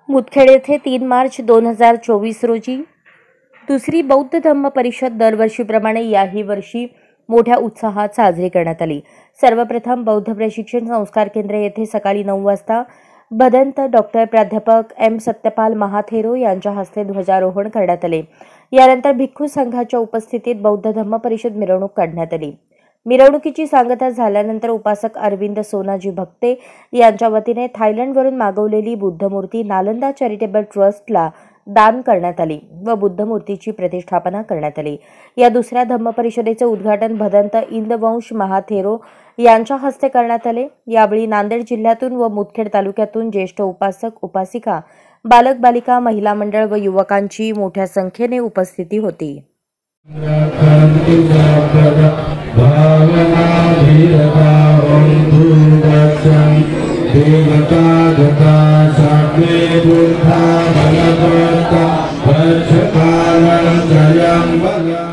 मुदखेड येथे 3 मार्च 2024 रोजी दुसरी बौद्ध धम्म परिषद दरवर्षीप्रमाणे याही वर्षी मोठ्या उत्साहात साजरी करण्यात आली। सर्वप्रथम बौद्ध प्रशिक्षण संस्कार केंद्र येथे सकाळी 9 वाजता भदंत डॉक्टर प्राध्यापक एम सत्यपाल महाथेरो यांच्या हस्ते ध्वजारोहण करण्यात आले। यानंतर भिक्खू संघाच्या उपस्थितीत बौद्ध धम्म परिषद मिरवणूक काढण्यात आली। मिरवणुकीची सांगता झाल्यानंतर उपासक अरविंद सोनाजी भक्ते यांच्या वतीने थायलंडवरून मागवलेली बुद्धमूर्ती नालंदा चॅरिटेबल ट्रस्टला दान करण्यात आली व बुद्धमूर्तीची प्रतिष्ठापना करण्यात आली। या दुसऱ्या धम्म परिषदेचे उद्घाटन भदंत इंदवंश महाथेरो यांच्या हस्ते करण्यात आले। यावेळी नांदेड जिल्ह्यातून व मुदखेड तालुक्यातून ज्येष्ठ उपासक उपासिका, बालक बालिका, महिला मंडळ व युवकांची मोठ्या संख्येने उपस्थिती होती। देवता गता साग्रे बुद्धा बलवत्ता वर्षकालं जयं बल।